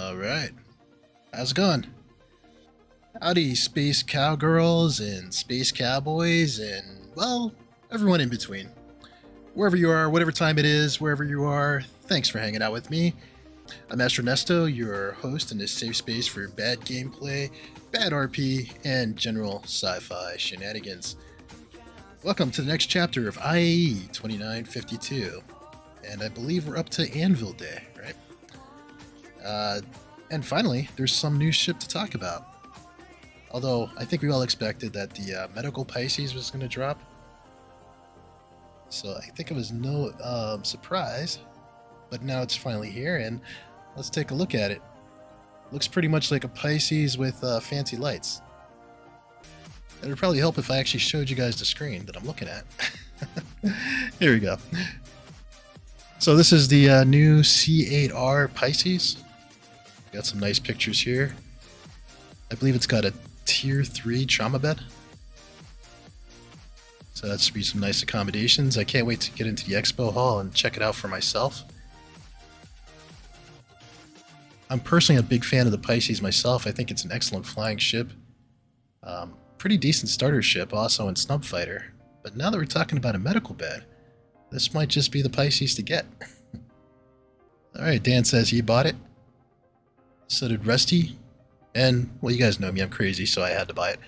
Alright, how's it going? Howdy, space cowgirls and space cowboys and, well, everyone in between. Wherever you are, whatever time it is, wherever you are, thanks for hanging out with me. I'm Astro Nesto, your host in this safe space for bad gameplay, bad RP, and general sci-fi shenanigans. Welcome to the next chapter of IAE2952, and I believe we're up to Anvil Day, right? And finally, there's some new ship to talk about. Although, I think we all expected that the medical Pisces was going to drop. So I think it was no surprise. But now it's finally here, and let's take a look at it. Looks pretty much like a Pisces with fancy lights. It would probably help if I actually showed you guys the screen that I'm looking at. Here we go. So this is the new C8R Pisces. Got some nice pictures here. I believe it's got a tier 3 trauma bed. So that should be some nice accommodations. I can't wait to get into the Expo hall and check it out for myself. I'm personally a big fan of the Pisces myself. I think it's an excellent flying ship. Pretty decent starter ship also in Snub Fighter. But now that we're talking about a medical bed, this might just be the Pisces to get. Alright, Dan says he bought it. So did Rusty. And, well, you guys know me, I'm crazy, so I had to buy it.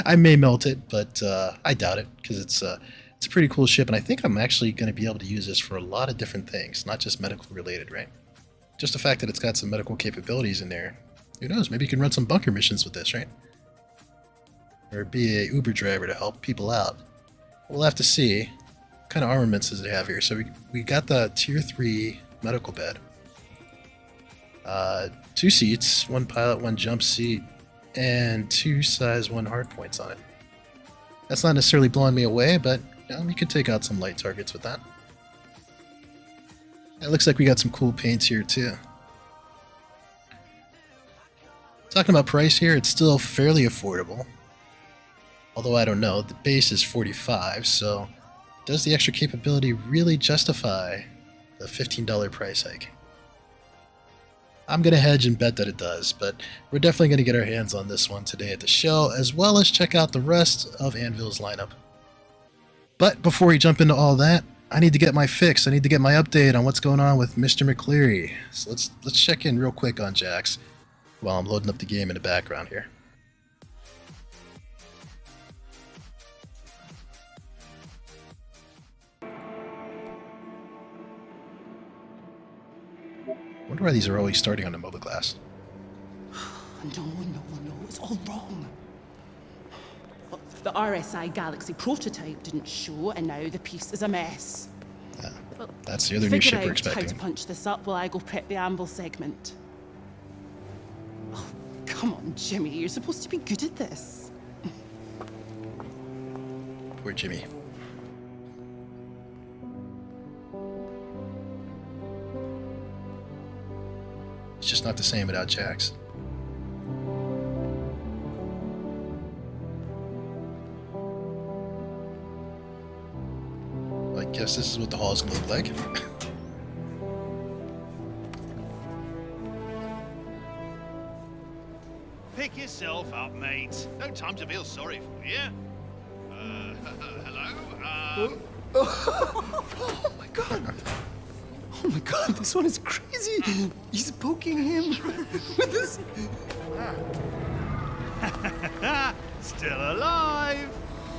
I may melt it, but I doubt it, because it's a pretty cool ship, and I think I'm actually going to be able to use this for a lot of different things, not just medical related, right? Just the fact that it's got some medical capabilities in there. Who knows, maybe you can run some bunker missions with this, right? Or be a Uber driver to help people out. We'll have to see. What kind of armaments does it have here? So we got the tier 3 medical bed. 2 seats, 1 pilot, 1 jump seat, and 2 size 1 hard points on it. That's not necessarily blowing me away, but you could take out some light targets with that. It looks like we got some cool paints here too. Talking about price here, it's still fairly affordable. Although I don't know, the base is $45, so does the extra capability really justify the $15 price hike? I'm going to hedge and bet that it does, but we're definitely going to get our hands on this one today at the show, as well as check out the rest of Anvil's lineup. But before we jump into all that, I need to get my fix. I need to get my update on what's going on with Mr. McCleary. So let's check in real quick on Jax while I'm loading up the game in the background here. I wonder why these are always starting on the MOBA glass. No, it's all wrong. Well, the RSI Galaxy prototype didn't show, and now the piece is a mess. Yeah, Well, that's the other new ship we're figure out how expecting. to punch this up while I go prep the Anvil segment. Oh, come on, Jimmy, you're supposed to be good at this. Poor Jimmy. It's just not the same without Jax. I guess this is what the hall is going to look like. Pick yourself up, mate. No time to feel sorry for you. Hello? Oh my god! Oh my god, this one is crazy! He's poking him with this. Still alive!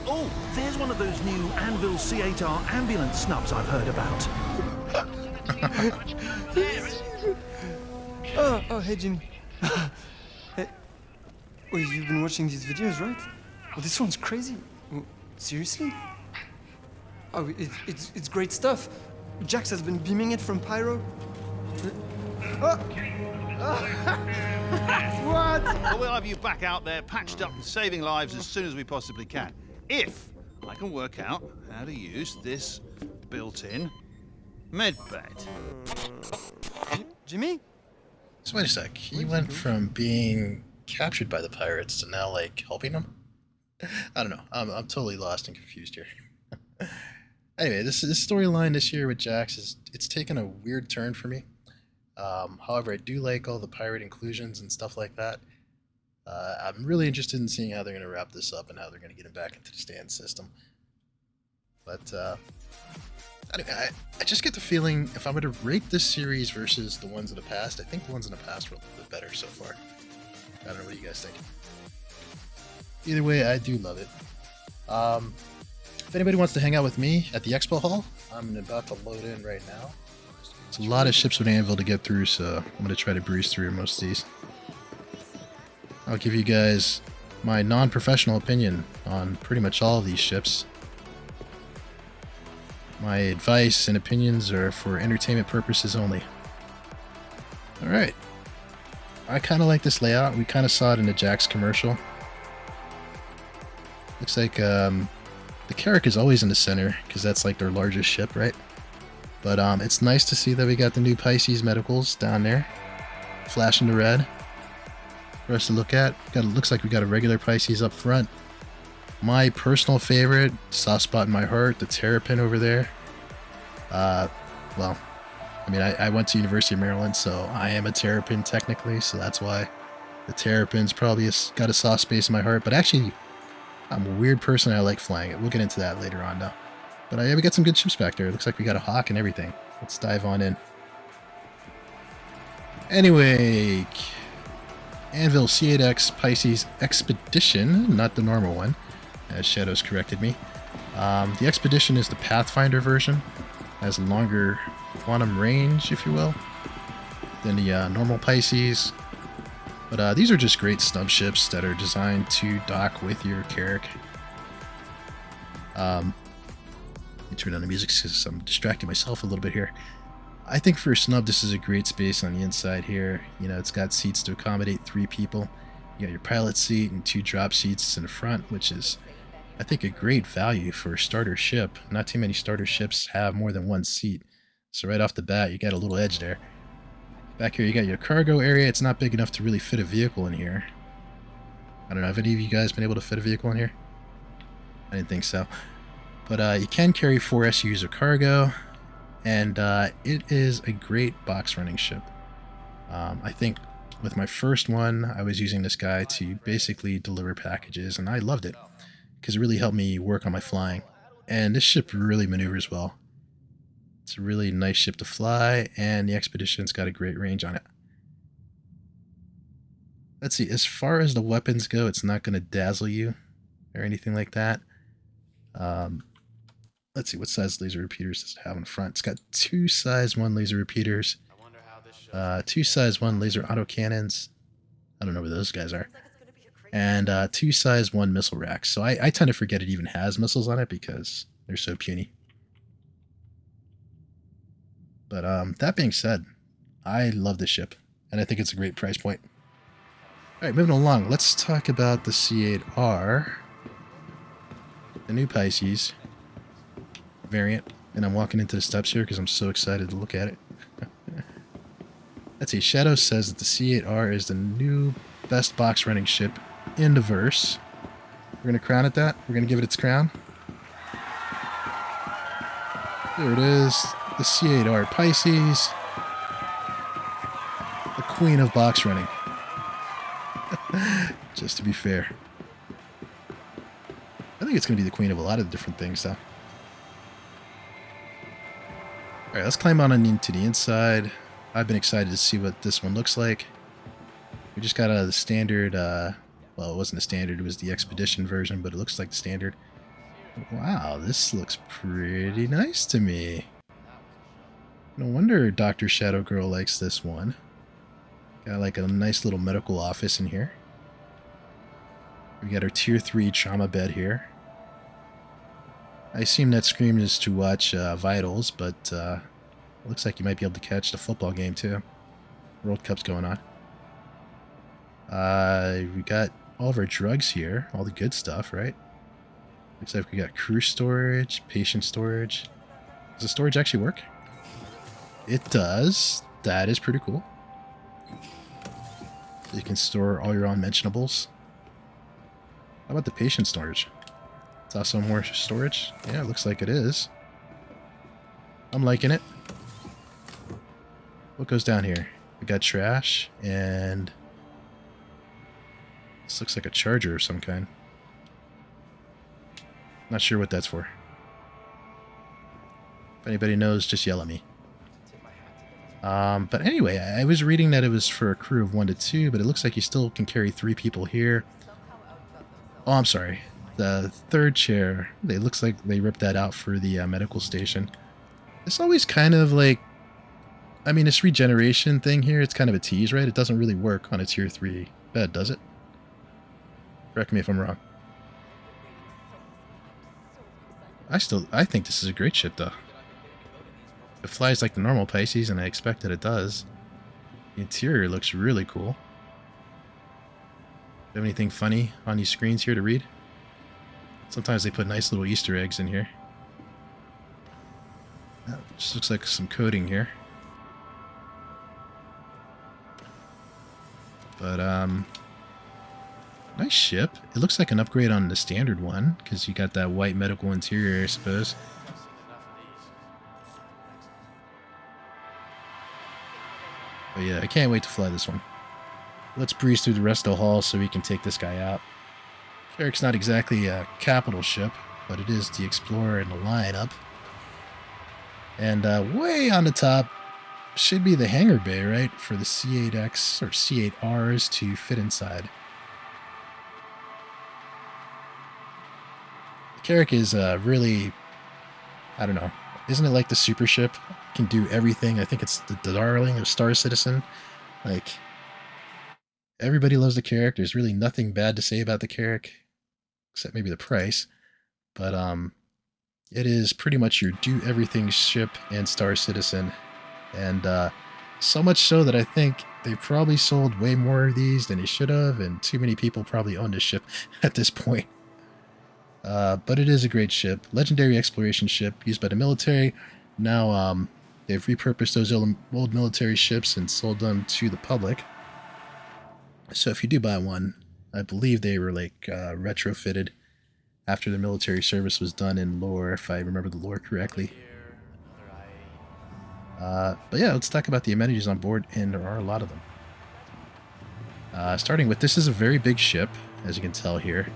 Oh, there's one of those new Anvil C8R ambulance snubs I've heard about. Oh, hey Jimmy. Hey. Wait, you've been watching these videos, right? Oh, this one's crazy. Oh, seriously? Oh, it's great stuff. Jax has been beaming it from Pyro. What? Well, we'll have you back out there, patched up and saving lives as soon as we possibly can. If I can work out how to use this built-in med bed. Jimmy? So wait a sec. He went from being captured by the pirates to now, like, helping them? I don't know. I'm totally lost and confused here. Anyway, this storyline this year with Jax it's taken a weird turn for me. However, I do like all the pirate inclusions and stuff like that. I'm really interested in seeing how they're going to wrap this up and how they're going to get it back into the stand system. But anyway, I just get the feeling if I'm going to rate this series versus the ones in the past, I think the ones in the past were a little bit better so far. I don't know what you guys think. Either way, I do love it. If anybody wants to hang out with me at the Expo Hall, I'm about to load in right now. It's a lot of ships with Anvil to get through, so I'm going to try to breeze through most of these. I'll give you guys my non-professional opinion on pretty much all of these ships. My advice and opinions are for entertainment purposes only. Alright. I kind of like this layout. We kind of saw it in the Jax commercial. Looks like the Carrack is always in the center because that's like their largest ship, right? But it's nice to see that we got the new Pisces medicals down there, flashing the red for us to look at. Looks like we got a regular Pisces up front. My personal favorite, soft spot in my heart, the Terrapin over there. Well, I mean, I went to University of Maryland, so I am a Terrapin technically, so that's why the Terrapin's probably got a soft space in my heart. But actually, I'm a weird person. I like flying it. We'll get into that later on, though. But yeah, we got some good ships back there. It looks like we got a Hawk and everything. Let's dive on in. Anyway, Anvil C8X Pisces Expedition, not the normal one, as Shadows corrected me. The Expedition is the Pathfinder version. Has a longer quantum range, if you will, than the normal Pisces. But these are just great snub ships that are designed to dock with your Carrack. Let me turn down the music because I'm distracting myself a little bit here. I think for a snub, this is a great space on the inside here. You know, it's got seats to accommodate 3 people. You got your pilot seat and 2 drop seats in the front, which is, I think, a great value for a starter ship. Not too many starter ships have more than 1 seat. So right off the bat, you got a little edge there. Back here, you got your cargo area. It's not big enough to really fit a vehicle in here. I don't know, have any of you guys been able to fit a vehicle in here? I didn't think so. But you can carry 4 SUs of cargo, and it is a great box running ship. I think with my first one, I was using this guy to basically deliver packages, and I loved it because it really helped me work on my flying. And this ship really maneuvers well. It's a really nice ship to fly, and the Expedition's got a great range on it. Let's see, as far as the weapons go, it's not going to dazzle you or anything like that. Let's see, what size laser repeaters does it have in front? It's got 2 size 1 laser repeaters, 2 size 1 laser autocannons. I don't know where those guys are. And 2 size 1 missile racks. So I tend to forget it even has missiles on it because they're so puny. But that being said, I love this ship, and I think it's a great price point. Alright, moving along, let's talk about the C8R, the new Pisces variant. And I'm walking into the steps here because I'm so excited to look at it. Let's see, Shadow says that the C8R is the new best box running ship in the verse. We're going to crown it that. We're going to give it its crown. There it is. The C8R Pisces. The queen of box running. Just to be fair. I think it's going to be the queen of a lot of different things, though. Alright, let's climb on into the inside. I've been excited to see what this one looks like. We just got out of the standard, well, it wasn't the standard, it was the Expedition version, but it looks like the standard. Wow, this looks pretty nice to me. No wonder Dr. Shadow Girl likes this one. Got like a nice little medical office in here. We got our tier 3 trauma bed here. I assume that screen is to watch Vitals, but it looks like you might be able to catch the football game too. World Cup's going on. We got all of our drugs here, all the good stuff, right? Looks like we got crew storage, patient storage. Does the storage actually work? It does. That is pretty cool. So you can store all your unmentionables. How about the patient storage? It's also more storage. Yeah, it looks like it is. I'm liking it. What goes down here? We got trash, and this looks like a charger of some kind. Not sure what that's for. If anybody knows, just yell at me. But anyway, I was reading that it was for a crew of 1 to 2, but it looks like you still can carry 3 people here. Oh, I'm sorry. The third chair, it looks like they ripped that out for the medical station. It's always kind of like, I mean, this regeneration thing here, it's kind of a tease, right? It doesn't really work on a tier 3 bed, does it? Correct me if I'm wrong. I think this is a great ship, though. It flies like the normal Pisces, and I expect that it does. The interior looks really cool. Do you have anything funny on these screens here to read? Sometimes they put nice little Easter eggs in here. That just looks like some coding here. But, nice ship. It looks like an upgrade on the standard one, because you got that white medical interior, I suppose. But yeah, I can't wait to fly this one. Let's breeze through the rest of the hall so we can take this guy out. Carrack's not exactly a capital ship, but it is the Explorer in the lineup. And way on the top should be the hangar bay, right? For the C8X or C8Rs to fit inside. Carrack is really, I don't know, isn't it like the super ship? Can do everything. I think it's the darling of Star Citizen. Like, everybody loves the Carrack. There's really nothing bad to say about the Carrack, except maybe the price. But it is pretty much your do everything ship in Star Citizen. And so much so that I think they probably sold way more of these than they should have, and too many people probably own this ship at this point. But it is a great ship. Legendary exploration ship used by the military. Now they've repurposed those old military ships and sold them to the public. So if you do buy one, I believe they were like retrofitted after the military service was done in lore, if I remember the lore correctly. But yeah, let's talk about the amenities on board, and there are a lot of them. Starting with, this is a very big ship, as you can tell here.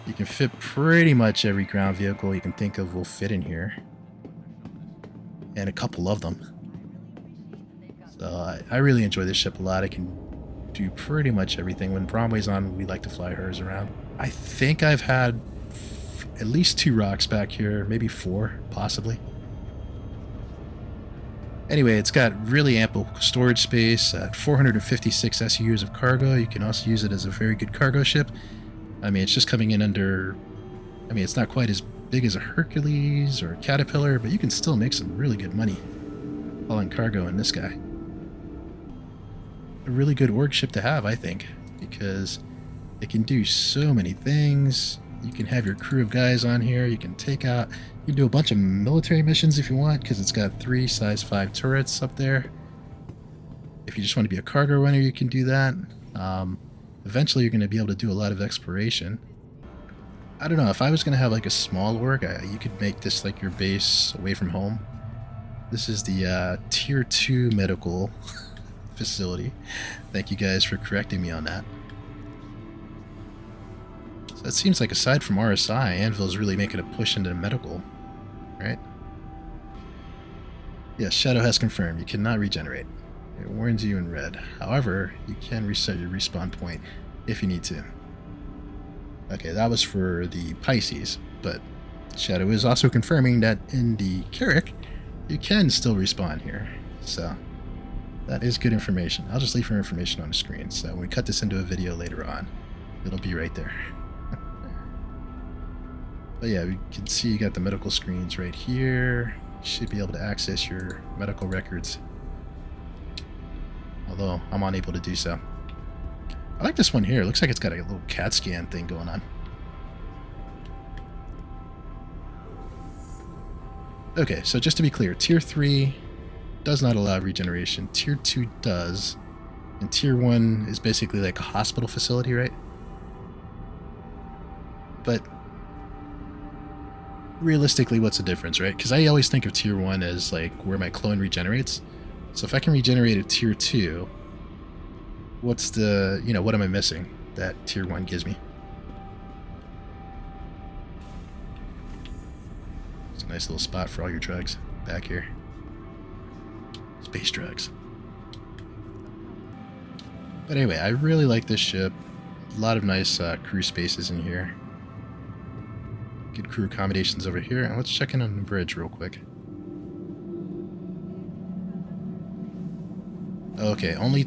You can fit pretty much every ground vehicle you can think of will fit in here. And a couple of them. So I really enjoy this ship a lot. I can do pretty much everything. When Bromway's on, we like to fly hers around. I think I've had at least 2 rocks back here, maybe 4, possibly. Anyway, it's got really ample storage space, 456 SUs of cargo. You can also use it as a very good cargo ship. I mean, it's just coming in under, I mean, it's not quite as big as a Hercules or a Caterpillar, but you can still make some really good money hauling cargo in this guy. A really good org ship to have, I think, because it can do so many things. You can have your crew of guys on here. You can take out, you can do a bunch of military missions if you want, because it's got 3 size 5 turrets up there. If you just want to be a cargo runner, you can do that. Eventually, you're going to be able to do a lot of exploration. I don't know, if I was going to have like a small org, you could make this like your base away from home. This is the Tier 2 medical facility. Thank you guys for correcting me on that. So it seems like aside from RSI, Anvil's really making a push into medical, right? Yes, Shadow has confirmed you cannot regenerate. It warns you in red. However, you can reset your respawn point if you need to. Okay, that was for the Pisces, but Shadow is also confirming that in the Carrack, you can still respawn here. So, that is good information. I'll just leave her information on the screen, so when we cut this into a video later on, it'll be right there. But yeah, we can see you got the medical screens right here. You should be able to access your medical records. Although, I'm unable to do so. I like this one here. It looks like it's got a little CAT scan thing going on. Okay, so just to be clear, Tier 3 does not allow regeneration. Tier 2 does. And Tier 1 is basically like a hospital facility, right? But realistically, what's the difference, right? Because I always think of Tier 1 as like where my clone regenerates. So if I can regenerate a tier 2, what's the, what am I missing that tier 1 gives me? It's a nice little spot for all your drugs back here. Space drugs. But anyway, I really like this ship. A lot of nice crew spaces in here. Good crew accommodations over here. And let's check in on the bridge real quick. Okay, only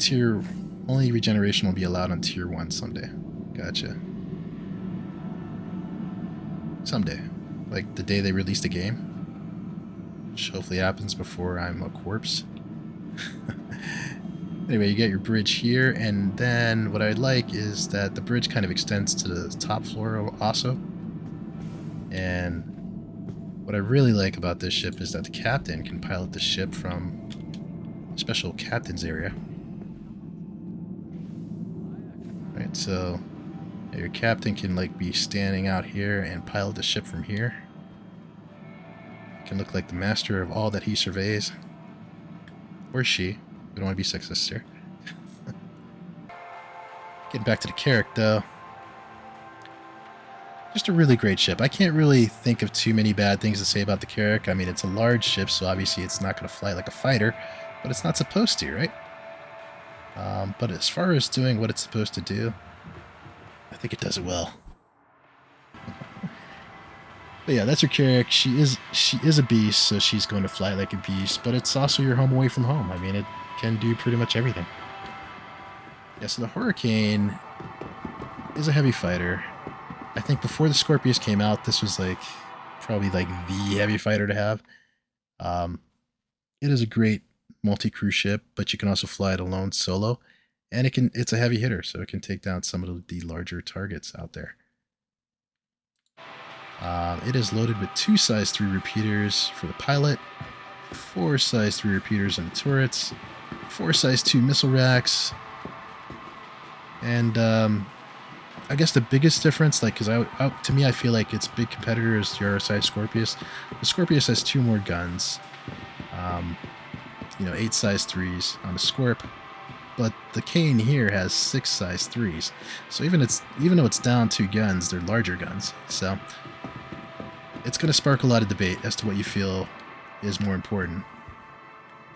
regeneration will be allowed on tier 1 someday. Gotcha. Someday. Like the day they release the game. Which hopefully happens before I'm a corpse. Anyway, you get your bridge here, and then what I like is that the bridge kind of extends to the top floor also. And what I really like about this ship is that the captain can pilot the ship from a special captain's area. Right, so your captain can like be standing out here and pilot the ship from here. Can look like the master of all that he surveys. Or she. We don't want to be sexist here. Getting back to the Carrack, though. Just a really great ship. I can't really think of too many bad things to say about the Carrack. I mean, it's a large ship, so obviously it's not going to fly like a fighter, but it's not supposed to, right? But as far as doing what it's supposed to do, I think it does it well. But yeah, that's your Carrack. She is a beast, so she's going to fly like a beast, but it's also your home away from home. I mean, it can do pretty much everything. Yeah, so the Hurricane is a heavy fighter. I think before the Scorpius came out, this was like probably like the heavy fighter to have. It is a great multi-crew ship, but you can also fly it alone solo, and it's a heavy hitter, so it can take down some of the larger targets out there. It is loaded with 2 size 3 repeaters for the pilot, 4 size 3 repeaters in the turrets, 4 size 2 missile racks, and I guess the biggest difference, like, because to me I feel like its big competitor is the RSI Scorpius. The Scorpius has 2 more guns, 8 size 3s on the Scorp, but the Cane here has 6 size 3s. So even though it's down 2 guns, they're larger guns. So it's going to spark a lot of debate as to what you feel is more important.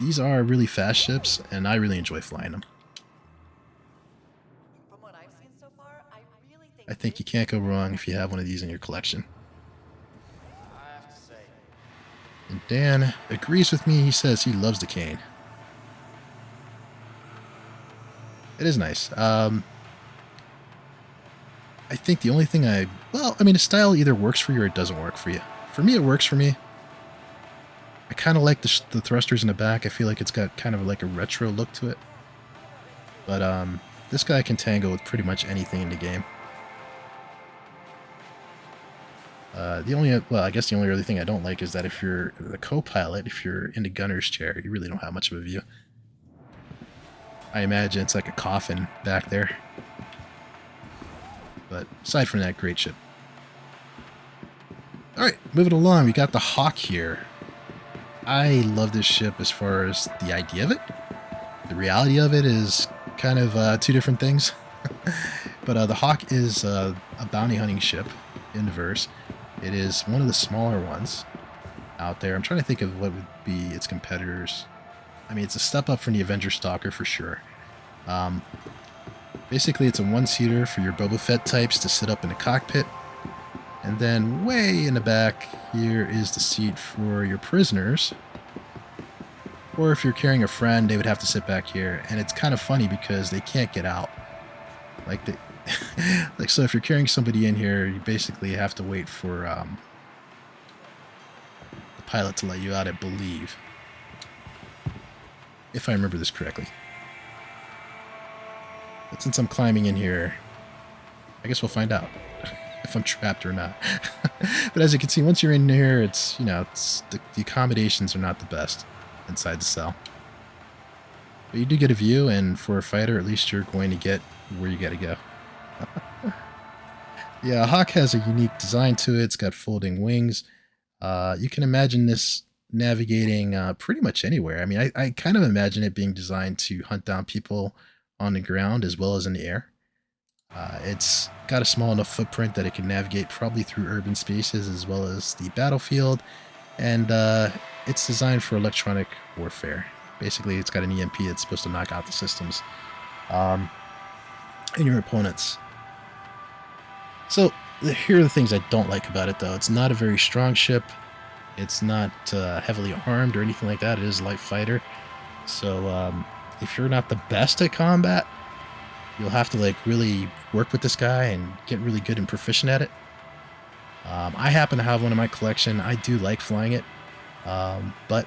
These are really fast ships, and I really enjoy flying them. From what I've seen so far, I really think I think you can't go wrong if you have one of these in your collection. I have to say. And Dan agrees with me. He says he loves the Cane. It is nice. I think the only thing the style either works for you or it doesn't work for you. For me, it works for me. I kind of like the thrusters in the back. I feel like it's got kind of like a retro look to it. But this guy can tango with pretty much anything in the game. I guess the only other thing I don't like is that if you're the co-pilot, if you're in the gunner's chair, you really don't have much of a view. I imagine it's like a coffin back there. But aside from that, great ship. Alright, moving along, we got the Hawk here. I love this ship as far as the idea of it. The reality of it is kind of 2 different things. But the Hawk is a bounty hunting ship in the verse. It is one of the smaller ones out there. I'm trying to think of what would be its competitors. I mean, it's a step up from the Avenger Stalker for sure. Basically, it's a 1-seater for your Boba Fett types to sit up in the cockpit. And then way in the back here is the seat for your prisoners. Or if you're carrying a friend, they would have to sit back here. And it's kind of funny because they can't get out. So if you're carrying somebody in here, you basically have to wait for the pilot to let you out, I believe. If I remember this correctly. But since I'm climbing in here, I guess we'll find out if I'm trapped or not. But as you can see, once you're in here, the accommodations are not the best inside the cell. But you do get a view, and for a fighter, at least you're going to get where you got to go. Yeah, Hawk has a unique design to it. It's got folding wings. You can imagine this navigating pretty much anywhere. I mean, I kind of imagine it being designed to hunt down people on the ground as well as in the air. It's got a small enough footprint that it can navigate probably through urban spaces as well as the battlefield, and it's designed for electronic warfare. Basically, it's got an EMP that's supposed to knock out the systems and your opponents. So here are the things I don't like about it, though. It's not a very strong ship. It's not heavily armed or anything like that. It is a light fighter. So if you're not the best at combat, you'll have to like really work with this guy and get really good and proficient at it. I happen to have one in my collection. I do like flying it, but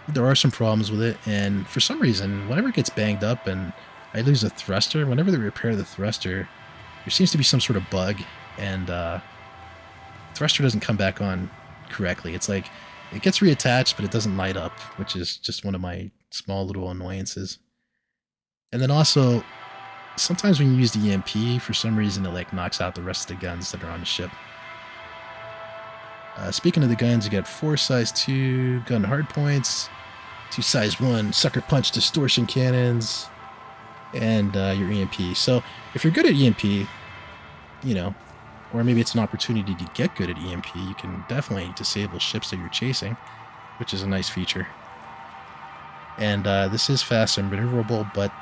there are some problems with it. And for some reason, whenever it gets banged up and I lose a thruster, whenever they repair the thruster, there seems to be some sort of bug, and thruster doesn't come back on correctly. It's like it gets reattached, but it doesn't light up, which is just one of my small little annoyances. And then also, sometimes when you use the EMP, for some reason it like knocks out the rest of the guns that are on the ship. Speaking of the guns, you got 4 size 2 gun hardpoints, 2 size 1 sucker punch distortion cannons, and your EMP. So if you're good at EMP, you know, or maybe it's an opportunity to get good at EMP, you can definitely disable ships that you're chasing, which is a nice feature. And this is fast and maneuverable, but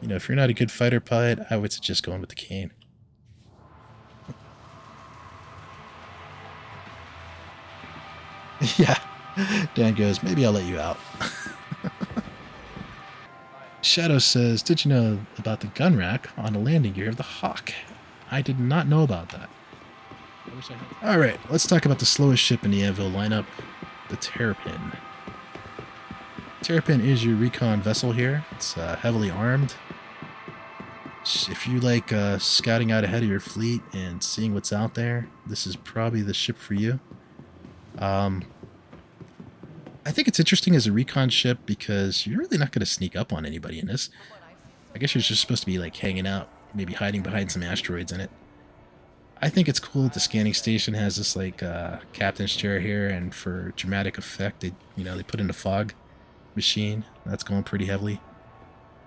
you know, if you're not a good fighter pilot, I would suggest going with the cane. Yeah, Dan goes, maybe I'll let you out. Shadow says, did you know about the gun rack on the landing gear of the Hawk? I did not know about that. I wish I had. Alright, let's talk about the slowest ship in the Anvil lineup, the Terrapin. Terrapin is your recon vessel here. It's heavily armed. If you like scouting out ahead of your fleet and seeing what's out there, this is probably the ship for you. I think it's interesting as a recon ship because you're really not going to sneak up on anybody in this. I guess you're just supposed to be like hanging out, maybe hiding behind some asteroids in it. I think it's cool that the scanning station has this like captain's chair here, and for dramatic effect, they put in a fog machine that's going pretty heavily.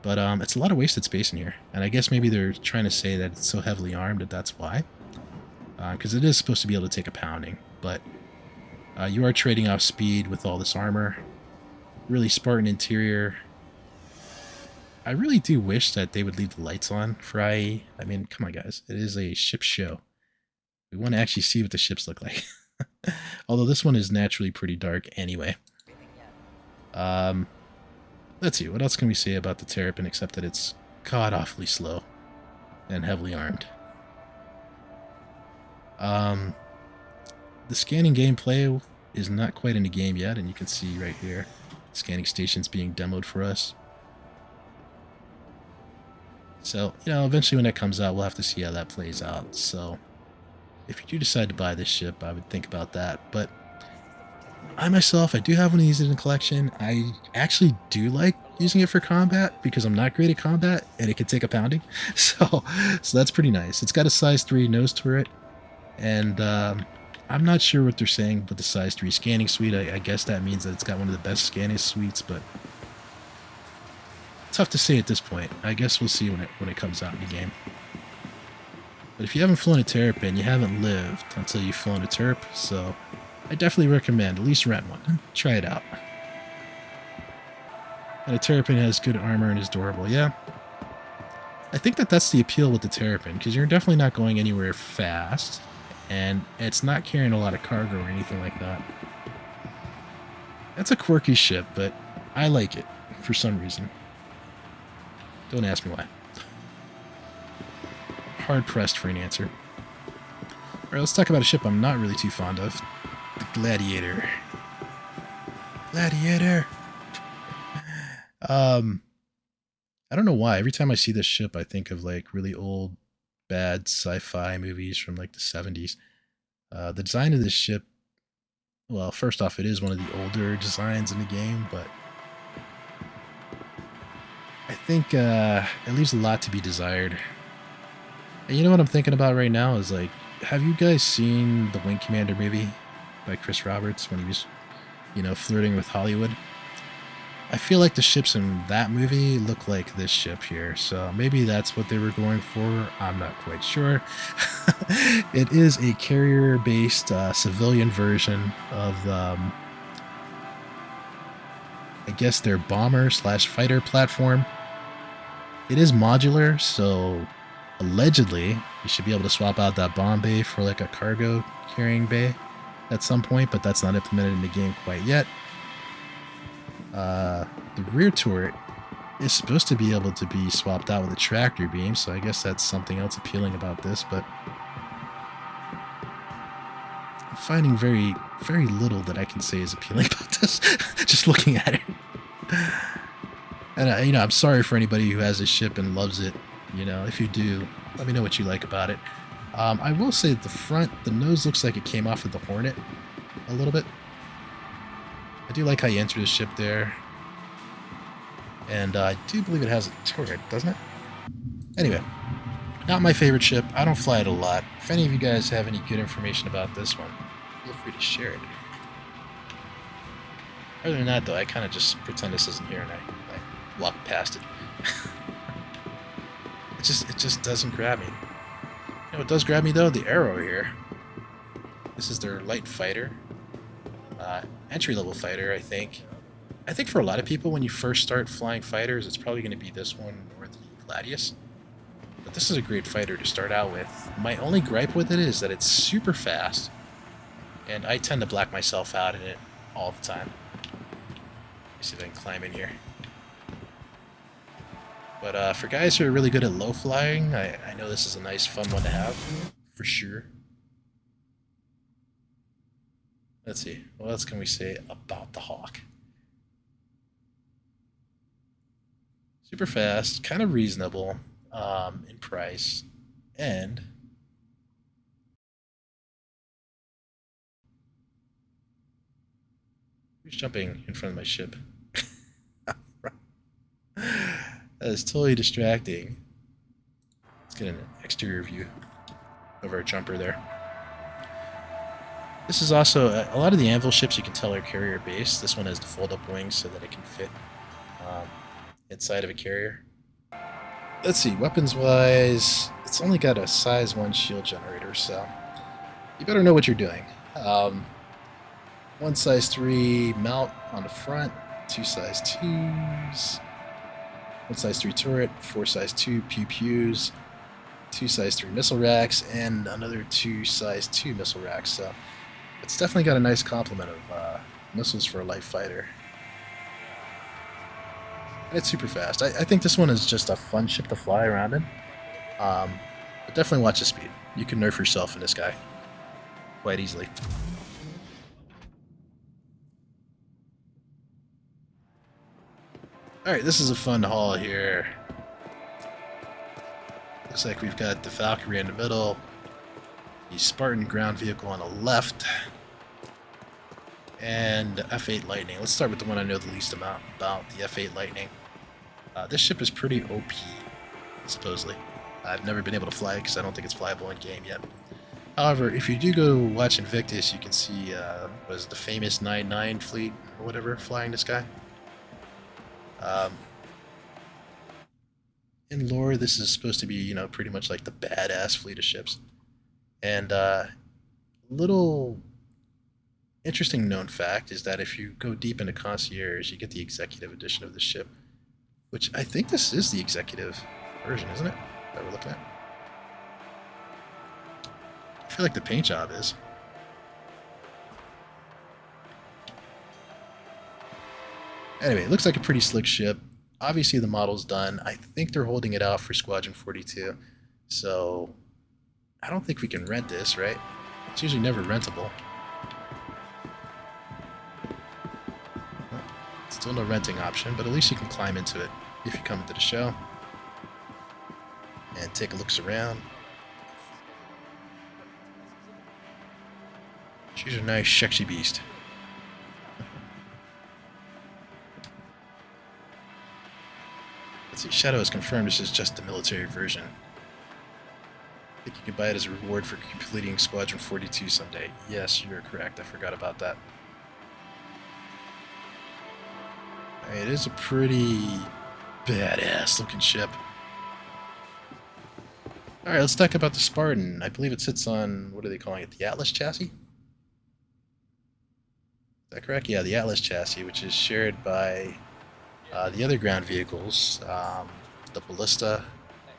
But it's a lot of wasted space in here, and I guess maybe they're trying to say that it's so heavily armed that that's why, because it is supposed to be able to take a pounding, but you are trading off speed with all this armor. Really Spartan interior. I really do wish that they would leave the lights on for IAE. I mean, come on guys, it is a ship show. We want to actually see what the ships look like. Although this one is naturally pretty dark anyway. Let's see, what else can we say about the Terrapin except that it's god-awfully slow and heavily armed. The scanning gameplay is not quite in the game yet, and you can see right here, scanning stations being demoed for us. So, eventually when that comes out, we'll have to see how that plays out. So, if you do decide to buy this ship, I would think about that. But I myself, I do have one of these in the collection. I actually do like using it for combat because I'm not great at combat and it can take a pounding. So that's pretty nice. It's got a size 3 nose turret, and I'm not sure what they're saying with the size 3 scanning suite. I guess that means that it's got one of the best scanning suites, but tough to say at this point. I guess we'll see when it comes out in the game. But if you haven't flown a Terrapin, you haven't lived until you've flown a Terp, so I definitely recommend at least rent one. Try it out. And a Terrapin has good armor and is durable. Yeah, I think that's the appeal with the Terrapin, because you're definitely not going anywhere fast, and it's not carrying a lot of cargo or anything like that. That's a quirky ship, but I like it for some reason. Don't ask me why. Hard pressed for an answer. Alright, let's talk about a ship I'm not really too fond of. The Gladiator. Gladiator! I don't know why. Every time I see this ship, I think of like really old, bad sci-fi movies from like the 70s. The design of this ship, well, first off, it is one of the older designs in the game, but I think it leaves a lot to be desired. And you know what I'm thinking about right now is like, have you guys seen the Wing Commander movie by Chris Roberts when he was, you know, flirting with Hollywood. I feel like the ships in that movie look like this ship here, so maybe that's what they were going for. I'm not quite sure. It is a carrier-based civilian version of the, I guess, their bomber/fighter platform. It is modular, so allegedly you should be able to swap out that bomb bay for like a cargo carrying bay at some point, but that's not implemented in the game quite yet. The rear turret is supposed to be able to be swapped out with a tractor beam, so I guess that's something else appealing about this, but I'm finding very, very little that I can say is appealing about this, just looking at it. And, you know, I'm sorry for anybody who has this ship and loves it. You know, if you do, let me know what you like about it. I will say at the front, the nose looks like it came off of the Hornet a little bit. I do like how you enter the ship there. And I do believe it has a turret, doesn't it? Anyway, not my favorite ship. I don't fly it a lot. If any of you guys have any good information about this one, feel free to share it. Other than that, though, I kind of just pretend this isn't here and I walk past it. It just doesn't grab me. You know what does grab me, though? The Arrow here. This is their light fighter. Entry-level fighter, I think. I think for a lot of people, when you first start flying fighters, it's probably going to be this one or the Gladiator. But this is a great fighter to start out with. My only gripe with it is that it's super fast, and I tend to black myself out in it all the time. Let's see if I can climb in here. But for guys who are really good at low flying, I know this is a nice, fun one to have, for sure. Let's see, what else can we say about the Hawk? Super fast, kind of reasonable in price, and who's jumping in front of my ship? That is totally distracting. Let's get an exterior view of our jumper there. This is also, a lot of the Anvil ships you can tell are carrier based. This one has the fold up wings so that it can fit inside of a carrier. Let's see, weapons wise, it's only got a size 1 shield generator, so you better know what you're doing. 1 size 3 mount on the front, 2 size 2s, 1 size 3 turret, 4 size 2 pew-pews, 2 size 3 missile racks, and another 2 size 2 missile racks. So it's definitely got a nice complement of missiles for a light fighter. And it's super fast. I think this one is just a fun ship to fly around in. But definitely watch the speed. You can nerf yourself in this guy quite easily. Alright, this is a fun haul here. Looks like we've got the Valkyrie in the middle, the Spartan ground vehicle on the left, and the F8 Lightning. Let's start with the one I know the least amount about, the F8 Lightning. This ship is pretty OP, supposedly. I've never been able to fly it because I don't think it's flyable in game yet. However, if you do go watch Invictus, you can see was the famous 9-9 fleet or whatever flying this guy. In lore, this is supposed to be, you know, pretty much like the badass fleet of ships. And little interesting known fact is that if you go deep into Concierge, you get the executive edition of the ship, which I think this is the executive version, isn't it? That we're looking at. I feel like the paint job is. Anyway, it looks like a pretty slick ship. Obviously the model's done. I think they're holding it out for Squadron 42. So I don't think we can rent this, right? It's usually never rentable. Well, still no renting option, but at least you can climb into it if you come into the show. And take a look around. She's a nice, sexy beast. Let's see, Shadow is confirmed this is just the military version. I think you can buy it as a reward for completing Squadron 42 someday. Yes, you're correct. I forgot about that. It is a pretty badass looking ship. Alright, let's talk about the Spartan. I believe it sits on, what are they calling it? The Atlas chassis? Is that correct? Yeah, the Atlas chassis, which is shared by the other ground vehicles, the Ballista,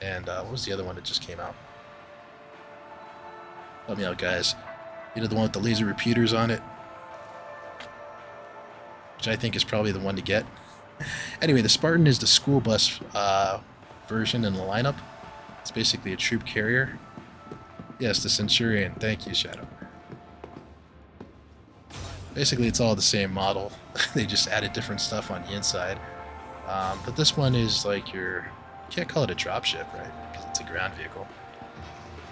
and what was the other one that just came out? Help me out, guys. You know, the one with the laser repeaters on it? Which I think is probably the one to get. Anyway, the Spartan is the school bus version in the lineup. It's basically a troop carrier. Yes, the Centurion. Thank you, Shadow. Basically, it's all the same model. They just added different stuff on the inside. But this one is like your... You can't call it a dropship, right? Because it's a ground vehicle.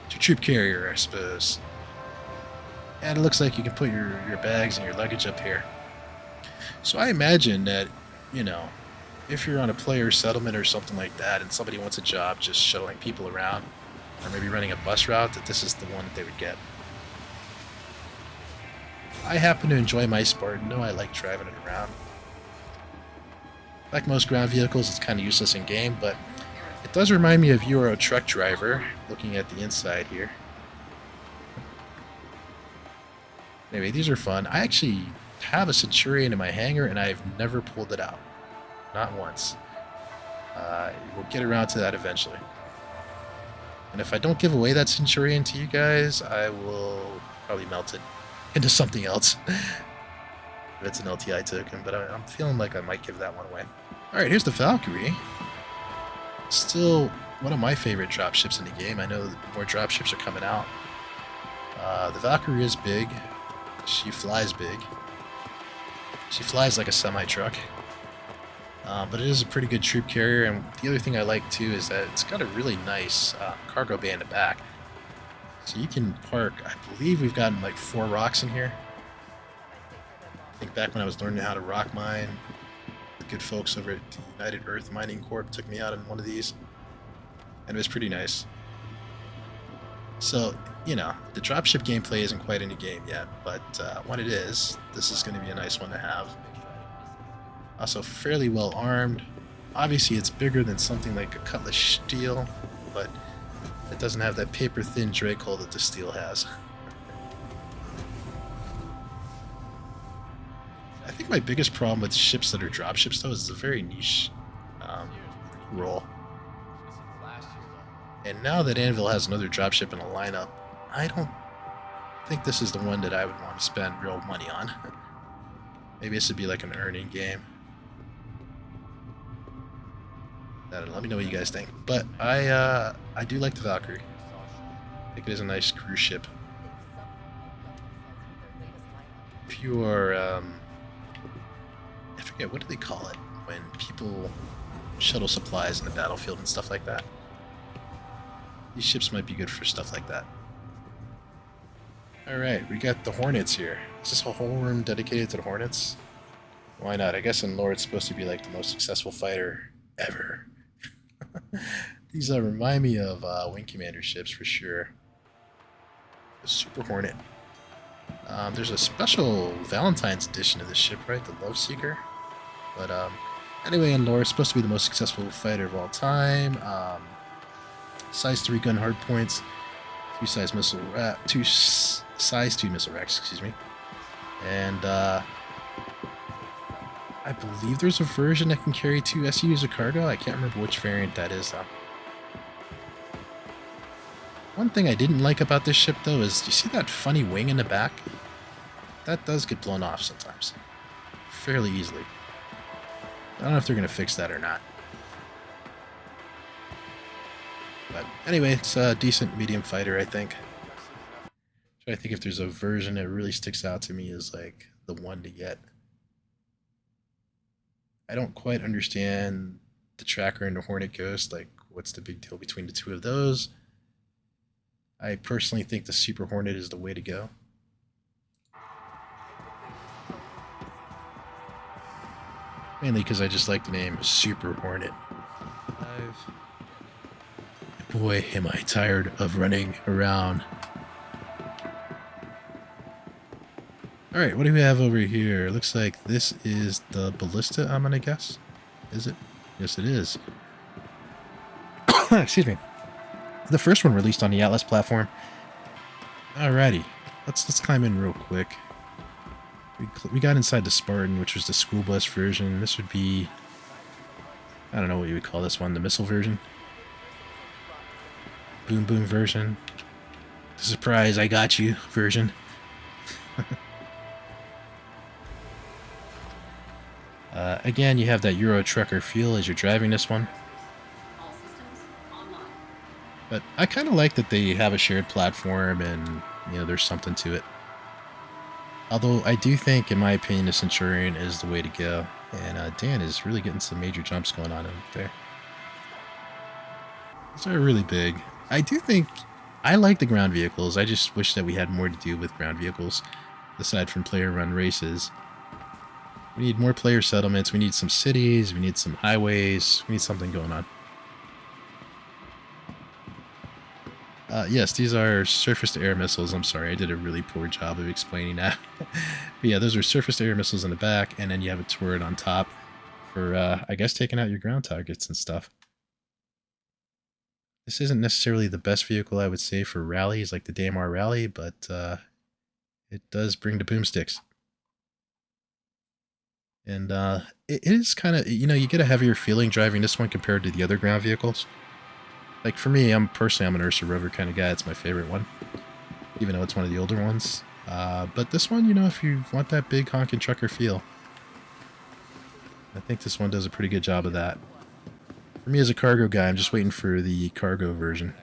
It's your troop carrier, I suppose. And it looks like you can put your bags and your luggage up here. So I imagine that, you know, if you're on a player settlement or something like that and somebody wants a job just shuttling people around or maybe running a bus route, that this is the one that they would get. I happen to enjoy my Spartan, though. I like driving it around. Like most ground vehicles, it's kind of useless in game, but it does remind me of Euro Truck Driver, looking at the inside here. Anyway, these are fun. I actually have a Centurion in my hangar, and I've never pulled it out. Not once. We'll get around to that eventually. And if I don't give away that Centurion to you guys, I will probably melt it into something else. If it's an LTI token, but I'm feeling like I might give that one away. Alright, here's the Valkyrie. Still one of my favorite dropships in the game. I know more dropships are coming out. The Valkyrie is big. She flies big. She flies like a semi-truck. But it is a pretty good troop carrier, and the other thing I like too is that it's got a really nice cargo bay in the back. So you can park, I believe we've gotten like 4 rocks in here. I think back when I was learning how to rock mine, the good folks over at the United Earth Mining Corp took me out on one of these, and it was pretty nice. So, you know, the dropship gameplay isn't quite in the game yet, but when it is, this is going to be a nice one to have. Also fairly well armed. Obviously it's bigger than something like a Cutlass Steel, but it doesn't have that paper thin drake hole that the Steel has. I think my biggest problem with ships that are dropships though is it's a very niche role. And now that Anvil has another dropship in a lineup, I don't think this is the one that I would want to spend real money on. Maybe this would be like an earning game. I don't know, let me know what you guys think. But I do like the Valkyrie. I think it is a nice cruise ship. If you are, I forget, what do they call it when people shuttle supplies in the battlefield and stuff like that? These ships might be good for stuff like that. Alright, we got the Hornets here. Is this a whole room dedicated to the Hornets? Why not? I guess in lore it's supposed to be like the most successful fighter ever. These remind me of Wing Commander ships for sure. The Super Hornet. There's a special Valentine's edition of this ship, right? The Love Seeker. But anyway, in lore, it's supposed to be the most successful fighter of all time. Size 3 gun hardpoints, 2 size missile size 2 missile racks, excuse me. And I believe there's a version that can carry 2 SUs of cargo. I can't remember which variant that is though. One thing I didn't like about this ship though is, do you see that funny wing in the back? That does get blown off sometimes. Fairly easily. I don't know if they're going to fix that or not. But anyway, it's a decent medium fighter, I think. So I think if there's a version that really sticks out to me as like the one to get. I don't quite understand the Tracker and the Hornet Ghost. Like, what's the big deal between the two of those? I personally think the Super Hornet is the way to go. Mainly because I just like the name Super Hornet. Boy, am I tired of running around. Alright, what do we have over here? Looks like this is the Ballista, I'm gonna guess. Is it? Yes, it is. Excuse me. The first one released on the Atlas platform. Alrighty, let's climb in real quick. We got inside the Spartan, which was the school bus version. This would be, I don't know what you would call this one, the missile version. Boom boom version. Surprise, I got you version. Again, you have that Euro trucker feel as you're driving this one. But I kind of like that they have a shared platform and, you know, there's something to it. Although I do think, in my opinion, the Centurion is the way to go. And Dan is really getting some major jumps going on out there. These are really big. I do think I like the ground vehicles. I just wish that we had more to do with ground vehicles, aside from player-run races. We need more player settlements. We need some cities. We need some highways. We need something going on. Yes, these are surface-to-air missiles. I'm sorry, I did a really poor job of explaining that. But yeah, those are surface-to-air missiles in the back, and then you have a turret on top for, I guess, taking out your ground targets and stuff. This isn't necessarily the best vehicle, I would say, for rallies like the DMR Rally, but it does bring the boomsticks. And it is kind of, you know, you get a heavier feeling driving this one compared to the other ground vehicles. Like for me, I'm an Ursa Rover kind of guy. It's my favorite one, even though it's one of the older ones. But this one, you know, if you want that big honking trucker feel, I think this one does a pretty good job of that. For me as a cargo guy, I'm just waiting for the cargo version.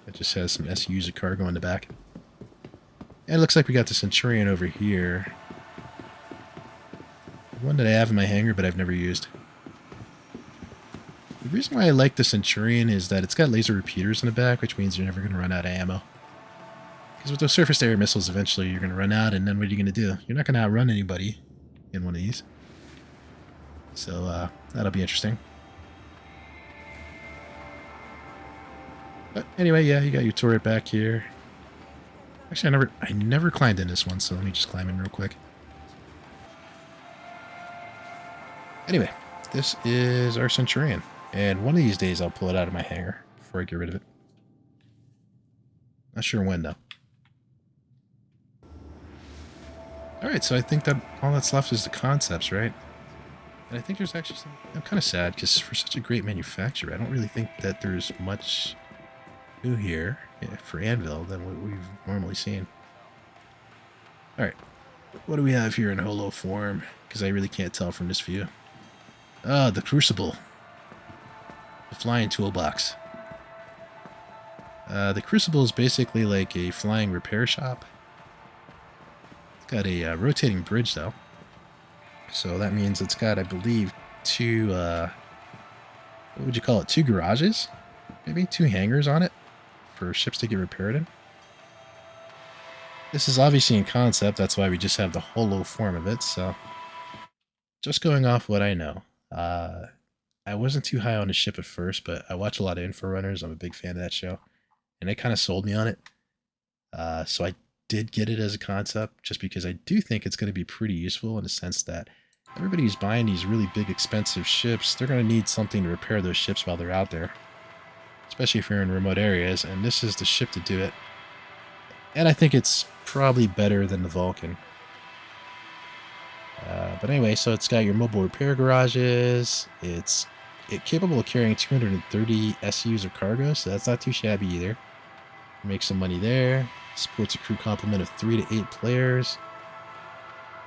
It just has some SUs of cargo in the back. And it looks like we got the Centurion over here. One that I have in my hangar, but I've never used. The reason why I like the Centurion is that it's got laser repeaters in the back, which means you're never going to run out of ammo. Because with those surface-to-air missiles, eventually you're going to run out, and then what are you going to do? You're not going to outrun anybody in one of these. So, that'll be interesting. But anyway, yeah, you got your turret back here. Actually, I never climbed in this one, so let me just climb in real quick. Anyway, this is our Centurion. And one of these days I'll pull it out of my hangar before I get rid of it. Not sure when, though. Alright, so I think that all that's left is the concepts, right? And I think there's actually some... I'm kind of sad, because for such a great manufacturer, I don't really think that there's much new here for Anvil than what we've normally seen. Alright, what do we have here in holo form? Because I really can't tell from this view. Ah, the Crucible. The flying toolbox. The Crucible is basically like a flying repair shop. It's got a rotating bridge, though. So that means it's got, I believe, two, what would you call it? Two garages? Maybe two hangars on it for ships to get repaired in. This is obviously in concept, that's why we just have the holo form of it, so... Just going off what I know. I wasn't too high on the ship at first, but I watch a lot of Inforunners. I'm a big fan of that show. And they kind of sold me on it. So I did get it as a concept, just because I do think it's going to be pretty useful in the sense that everybody who's buying these really big, expensive ships, they're going to need something to repair those ships while they're out there. Especially if you're in remote areas, and this is the ship to do it. And I think it's probably better than the Vulcan. But anyway, so it's got your mobile repair garages. It's capable of carrying 230 SUs of cargo, so that's not too shabby either. Make some money there. Supports a crew complement of 3 to 8 players.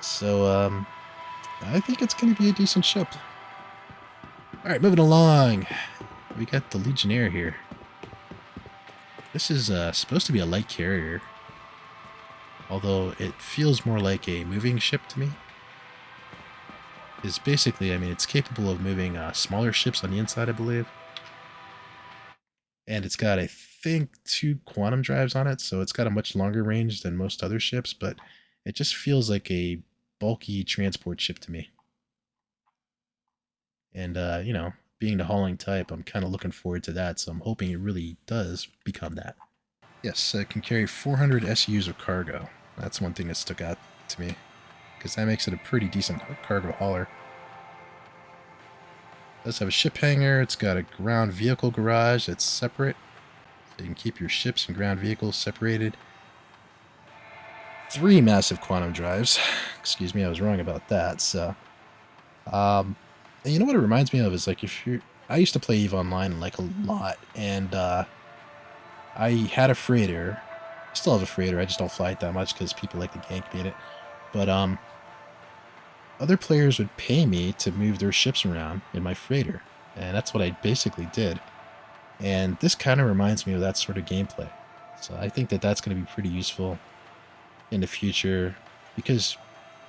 So, I think it's going to be a decent ship. Alright, moving along. We got the Legionnaire here. This is supposed to be a light carrier. Although it feels more like a moving ship to me. Is basically, I mean, it's capable of moving smaller ships on the inside, I believe. And it's got, I think, 2 quantum drives on it, so it's got a much longer range than most other ships, but it just feels like a bulky transport ship to me. And, you know, being the hauling type, I'm kind of looking forward to that, so I'm hoping it really does become that. Yes, it can carry 400 SUs of cargo. That's one thing that stuck out to me, because that makes it a pretty decent cargo hauler. It does have a ship hangar. It's got a ground vehicle garage that's separate, so you can keep your ships and ground vehicles separated. 3 massive quantum drives. Excuse me, I was wrong about that. So, and you know what it reminds me of is like I used to play EVE Online like a lot, and I had a freighter. I still have a freighter. I just don't fly it that much because people like to gank me in it. But other players would pay me to move their ships around in my freighter, and that's what I basically did. And this kind of reminds me of that sort of gameplay. So I think that that's going to be pretty useful in the future, because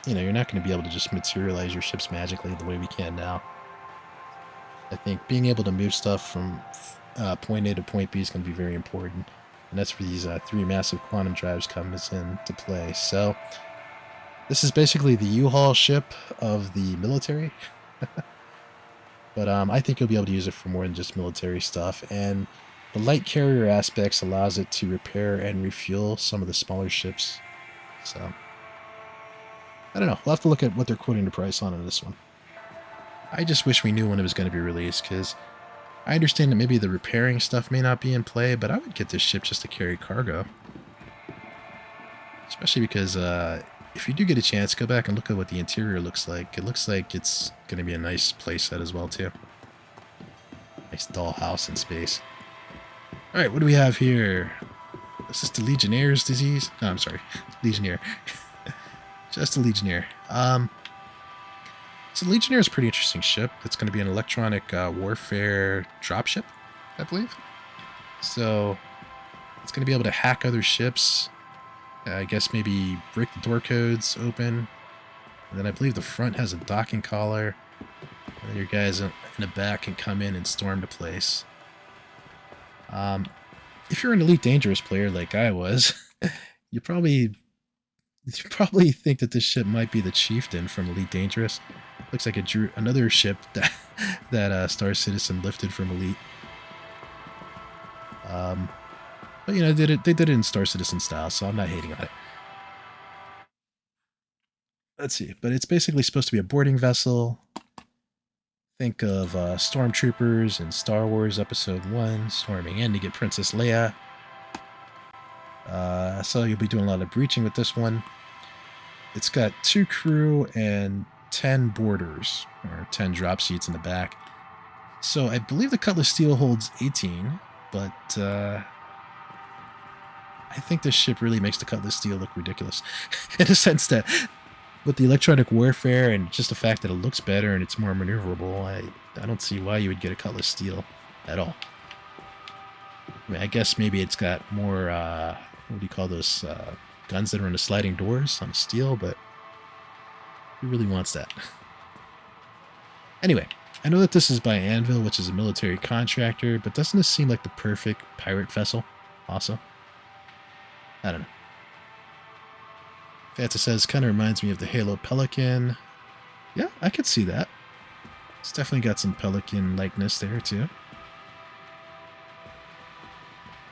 you know, you're not going to be able to just materialize your ships magically the way we can now. I think being able to move stuff from point A to point B is going to be very important, and that's where these 3 massive quantum drives comes into play. So this is basically the U-Haul ship of the military. But I think you'll be able to use it for more than just military stuff, and the light carrier aspects allows it to repair and refuel some of the smaller ships. So I don't know. We'll have to look at what they're quoting the price on this one. I just wish we knew when it was going to be released, because I understand that maybe the repairing stuff may not be in play, but I would get this ship just to carry cargo. Especially because if you do get a chance, go back and look at what the interior looks like. It looks like it's going to be a nice playset as well, too. Nice dollhouse in space. Alright, what do we have here? Is this the Legionnaire's disease? No, I'm sorry. Legionnaire. Just a Legionnaire. So Legionnaire is a pretty interesting ship. It's going to be an electronic warfare dropship, I believe. So it's going to be able to hack other ships. I guess maybe break the door codes open. And then I believe the front has a docking collar. And then your guys in the back can come in and storm the place. If you're an Elite Dangerous player like I was, you probably think that this ship might be the Chieftain from Elite Dangerous. Looks like it drew another ship that Star Citizen lifted from Elite. But you know, they did it in Star Citizen style, so I'm not hating on it. Let's see, but it's basically supposed to be a boarding vessel. Think of stormtroopers in Star Wars Episode 1 storming in to get Princess Leia. So you'll be doing a lot of breaching with this one. It's got 2 crew and 10 boarders, or 10 drop seats in the back. So I believe the Cutlass Steel holds 18, but I think this ship really makes the Cutlass Steel look ridiculous. In the sense that with the electronic warfare and just the fact that it looks better and it's more maneuverable, I don't see why you would get a Cutlass Steel at all. I mean, I guess maybe it's got more, what do you call those guns that are in the sliding doors on steel, but who really wants that? Anyway, I know that this is by Anvil, which is a military contractor, but doesn't this seem like the perfect pirate vessel also? I don't know. Fanta says, kind of reminds me of the Halo Pelican. Yeah, I could see that. It's definitely got some Pelican likeness there, too.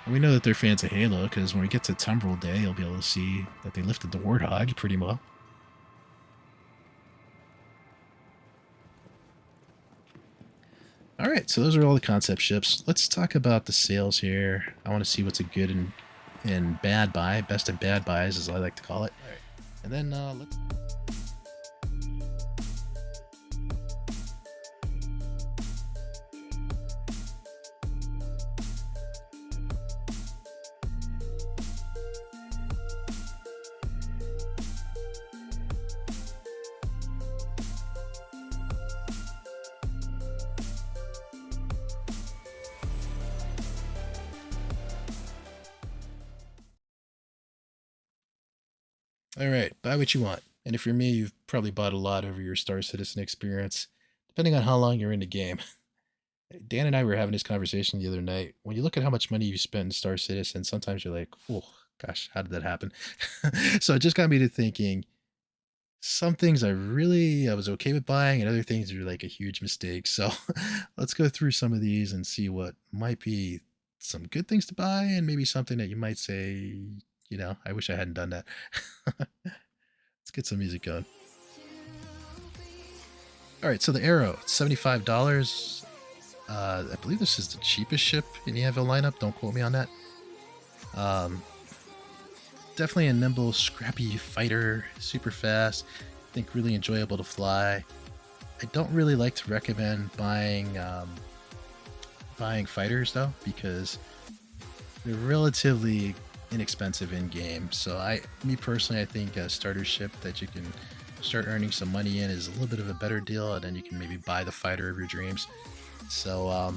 And we know that they're fans of Halo, because when we get to Tumbril Day, you'll be able to see that they lifted the Warthog pretty well. Alright, so those are all the concept ships. Let's talk about the sales here. I want to see what's a good and bad buy. Best and bad buys, as I like to call it. Alright. And then let's... Alright, buy what you want. And if you're me, you've probably bought a lot over your Star Citizen experience, depending on how long you're in the game. Dan and I were having this conversation the other night. When you look at how much money you spent in Star Citizen, sometimes you're like, oh, gosh, how did that happen? So it just got me to thinking, some things I was okay with buying, and other things are like a huge mistake. So let's go through some of these and see what might be some good things to buy, and maybe something that you might say, I wish I hadn't done that. Let's get some music going. All right, so the Arrow, $75. I believe this is the cheapest ship in the Anvil lineup. Don't quote me on that. Definitely a nimble, scrappy fighter, super fast. I think really enjoyable to fly. I don't really like to recommend buying fighters though, because they're relatively inexpensive in game. So me personally, I think a starter ship that you can start earning some money in is a little bit of a better deal, and then you can maybe buy the fighter of your dreams. So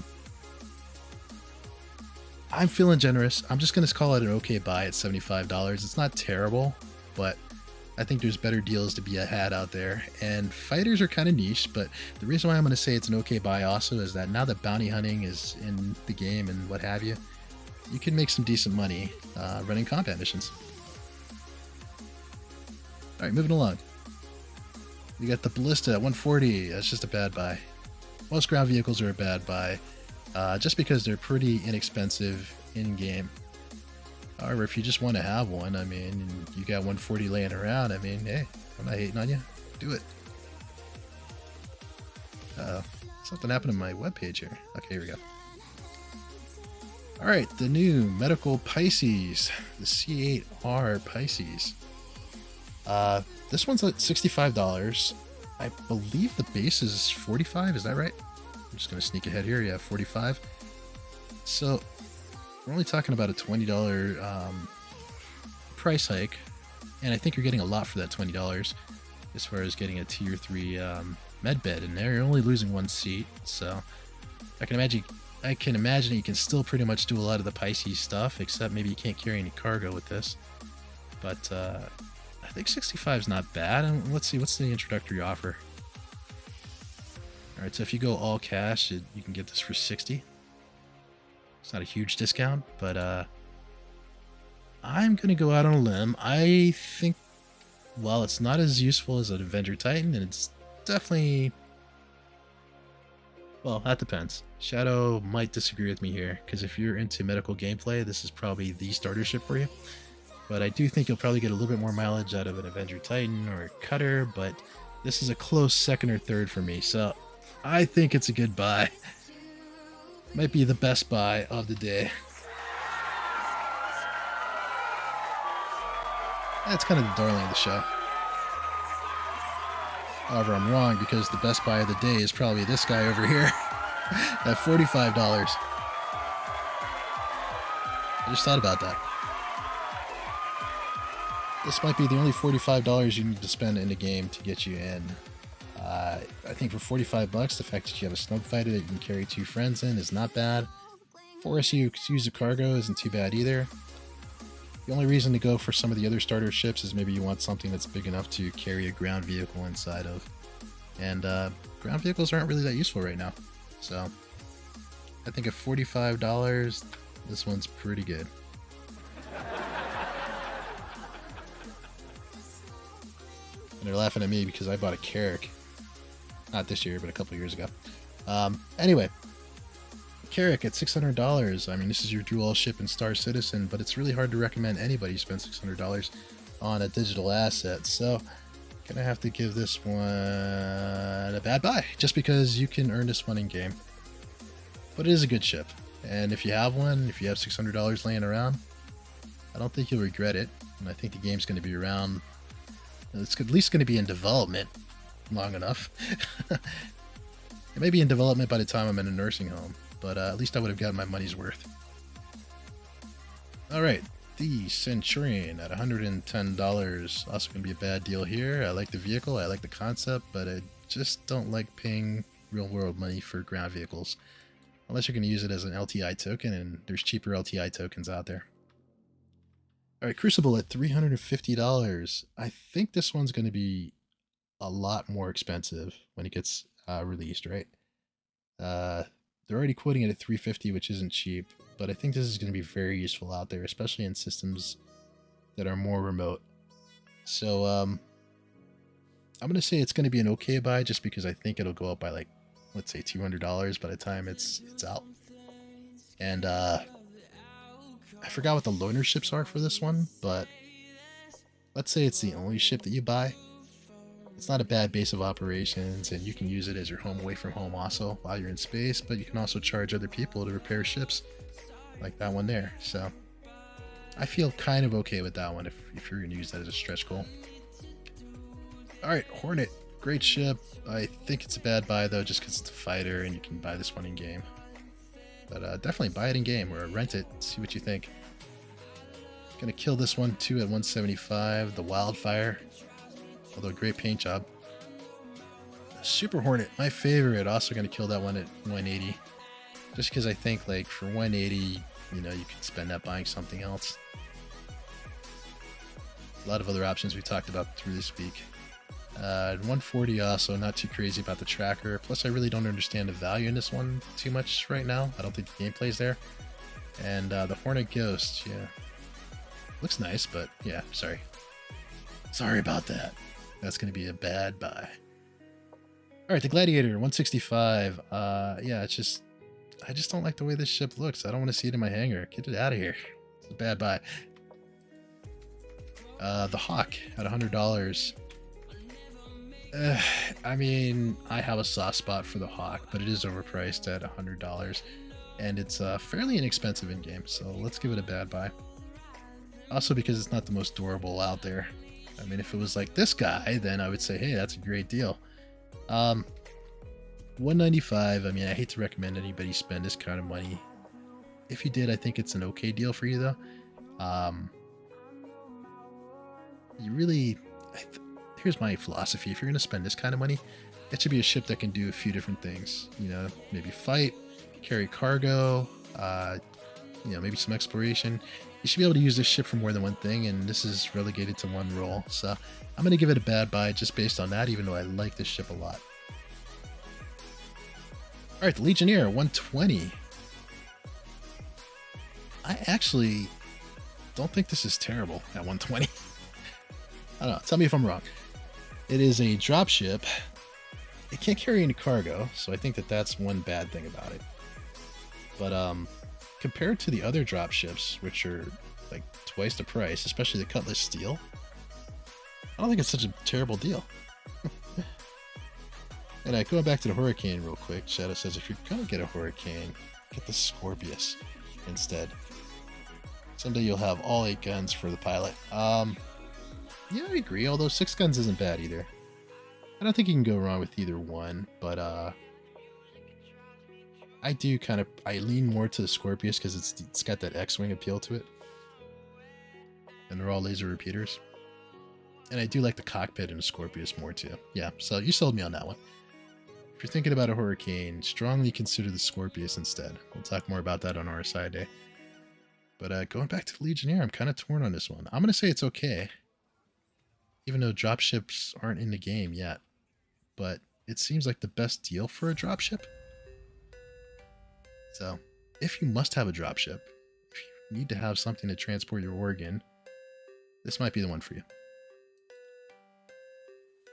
I'm feeling generous. I'm just going to call it an okay buy at $75. It's not terrible, but I think there's better deals to be had out there. And fighters are kind of niche, but the reason why I'm going to say it's an okay buy also is that now that bounty hunting is in the game and what have you, you can make some decent money running combat missions. All right, moving along. We got the Ballista at 140. That's just a bad buy. Most ground vehicles are a bad buy. Just because they're pretty inexpensive in-game. However, if you just want to have one, I mean, and you got 140 laying around, I mean, hey, I'm not hating on you. Do it. Something happened to my webpage here. Okay, here we go. Alright, the new medical Pisces. The C8R Pisces. This one's at $65. I believe the base is $45, is that right? I'm just going to sneak ahead here. Yeah, $45. So we're only talking about a $20 price hike, and I think you're getting a lot for that $20 as far as getting a tier 3 med bed in there. You're only losing one seat, so I can imagine you can still pretty much do a lot of the Pisces stuff, except maybe you can't carry any cargo with this. But I think 65 is not bad. And let's see, what's the introductory offer? Alright, so if you go all cash, you can get this for 60. It's not a huge discount, but I'm going to go out on a limb. I think, while it's not as useful as an Avenger Titan, and it's definitely... Well, that depends. Shadow might disagree with me here, because if you're into medical gameplay, this is probably the starter ship for you. But I do think you'll probably get a little bit more mileage out of an Avenger Titan or a Cutter, but this is a close second or third for me, so I think it's a good buy. Might be the best buy of the day. That's kind of the darling of the show. However, I'm wrong, because the best buy of the day is probably this guy over here at $45. I just thought about that. This might be the only $45 you need to spend in the game to get you in. I think for $45, the fact that you have a snub fighter that you can carry 2 friends in is not bad. Force you to use a cargo isn't too bad either. The only reason to go for some of the other starter ships is maybe you want something that's big enough to carry a ground vehicle inside of. And ground vehicles aren't really that useful right now. So I think at $45, this one's pretty good. And they're laughing at me because I bought a Carrack. Not this year, but a couple years ago. Anyway, Carrack at $600. I mean, this is your dual ship in Star Citizen, but it's really hard to recommend anybody spend $600 on a digital asset. So, gonna have to give this one a bad buy, just because you can earn this one in game. But it is a good ship, and if you have one, if you have $600 laying around, I don't think you'll regret it. And I think the game's going to be around. It's at least going to be in development long enough. It may be in development by the time I'm in a nursing home, but at least I would have gotten my money's worth. Alright, the Centurion at $110. Also going to be a bad deal here. I like the vehicle, I like the concept, but I just don't like paying real world money for ground vehicles. Unless you're going to use it as an LTI token, and there's cheaper LTI tokens out there. Alright, Crucible at $350. I think this one's going to be a lot more expensive when it gets released, right? They're already quoting it at $350, which isn't cheap, but I think this is going to be very useful out there, especially in systems that are more remote. So, I'm gonna say it's gonna be an okay buy just because I think it'll go up by like, let's say $200 by the time it's out. And I forgot what the loaner ships are for this one, but let's say it's the only ship that you buy. It's not a bad base of operations, and you can use it as your home away from home also while you're in space, but you can also charge other people to repair ships, like that one there. So I feel kind of okay with that one if you're going to use that as a stretch goal. Alright, Hornet. Great ship. I think it's a bad buy though, just because it's a fighter and you can buy this one in game. But definitely buy it in game or rent it, see what you think. Gonna kill this one too at 175, the Wildfire. Although great paint job. Super Hornet, my favorite, also going to kill that one at 180. Just because I think like for 180, you know, you can spend that buying something else. A lot of other options we talked about through this week. 140 also, not too crazy about the tracker. Plus I really don't understand the value in this one too much right now. I don't think the gameplay's there. And the Hornet Ghost, yeah. Looks nice, but yeah, sorry. Sorry about that. That's going to be a bad buy. Alright, the Gladiator, 165. Yeah, it's just... I just don't like the way this ship looks. I don't want to see it in my hangar. Get it out of here. It's a bad buy. The Hawk at $100. I mean, I have a soft spot for the Hawk, but it is overpriced at $100. And it's fairly inexpensive in game, so let's give it a bad buy. Also because it's not the most durable out there. I mean, if it was like this guy, then I would say, hey, that's a great deal. 195. I mean, I hate to recommend anybody spend this kind of money. If you did, I think it's an okay deal for you, though. You really... Here's my philosophy. If you're going to spend this kind of money, it should be a ship that can do a few different things. You know, maybe fight, carry cargo, you know, maybe some exploration. You should be able to use this ship for more than one thing, and this is relegated to one role. So I'm going to give it a bad buy just based on that, even though I like this ship a lot. Alright, the Legionnaire, 120. I actually don't think this is terrible at 120. I don't know, tell me if I'm wrong. It is a dropship. It can't carry any cargo, so I think that that's one bad thing about it. But compared to the other dropships, which are like twice the price, especially the Cutlass Steel, I don't think it's such a terrible deal. And going back to the Hurricane real quick, Shadow says if you're gonna get a Hurricane, get the Scorpius instead. Someday you'll have all 8 guns for the pilot. Yeah, I agree, although 6 guns isn't bad either. I don't think you can go wrong with either one, but I lean more to the Scorpius because it's got that X-Wing appeal to it. And they're all laser repeaters. And I do like the cockpit in the Scorpius more too. Yeah, so you sold me on that one. If you're thinking about a Hurricane, strongly consider the Scorpius instead. We'll talk more about that on RSI Day. But going back to the Legionnaire, I'm kind of torn on this one. I'm going to say it's okay. Even though dropships aren't in the game yet. But it seems like the best deal for a dropship. So, if you must have a dropship, if you need to have something to transport your organ, this might be the one for you.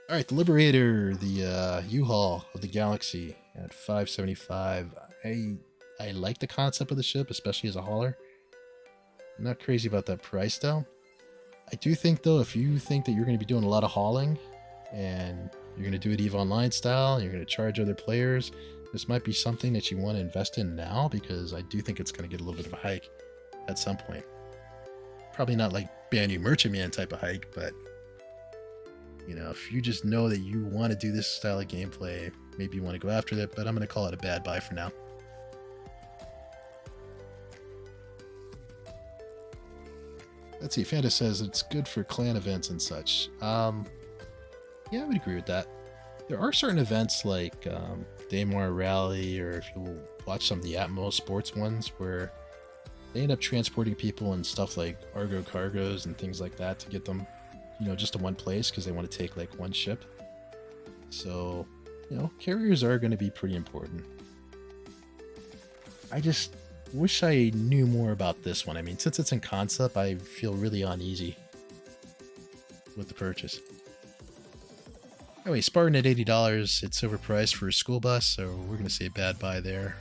Alright, the Liberator, the U-Haul of the Galaxy at 575. I like the concept of the ship, especially as a hauler. I'm not crazy about that price though. I do think though, if you think that you're going to be doing a lot of hauling, and you're going to do it EVE Online style, and you're going to charge other players, this might be something that you want to invest in now, because I do think it's going to get a little bit of a hike at some point. Probably not like brand new Merchantman type of hike, but you know, if you just know that you want to do this style of gameplay, maybe you want to go after it, but I'm going to call it a bad buy for now. Let's see, Fanta says it's good for clan events and such. Yeah, I would agree with that. There are certain events like Daymar Rally, or if you watch some of the Atmo sports ones, where they end up transporting people and stuff like Argo cargoes and things like that to get them, you know, just to one place because they want to take like one ship. So, you know, carriers are going to be pretty important. I just wish I knew more about this one. I mean, since it's in concept, I feel really uneasy with the purchase. Anyway, Spartan at $80. It's overpriced for a school bus, so we're going to say bad buy there.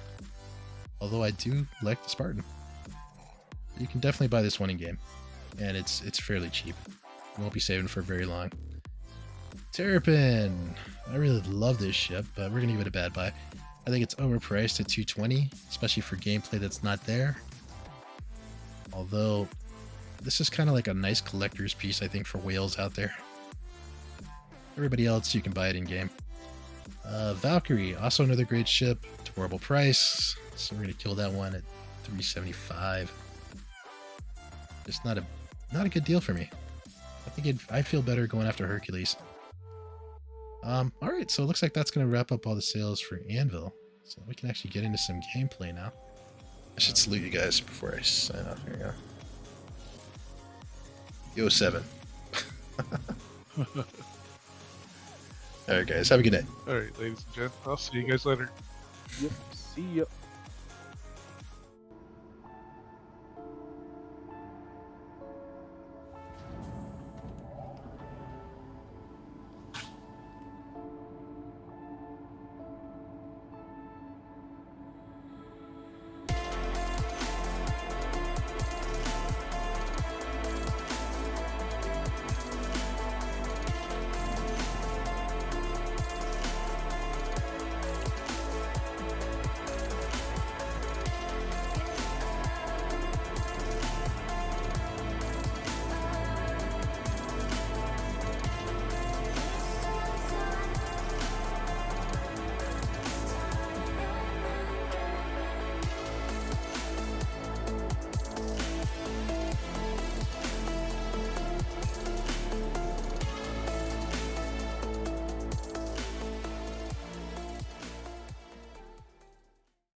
Although I do like the Spartan. You can definitely buy this one in game. And it's fairly cheap. You won't be saving for very long. Terrapin. I really love this ship, but we're going to give it a bad buy. I think it's overpriced at $220, especially for gameplay that's not there. Although, this is kind of like a nice collector's piece, I think, for whales out there. Everybody else, you can buy it in game. Valkyrie, also another great ship, horrible price, so we're gonna kill that one at $375. Just not a good deal for me. I think I'd feel better going after Hercules. All right, so it looks like that's gonna wrap up all the sales for Anvil. So we can actually get into some gameplay now. I should salute you guys before I sign off. Here we go. Yo 7. Alright guys, have a good day. Alright, ladies and gents, I'll see you guys later. Yep. See ya.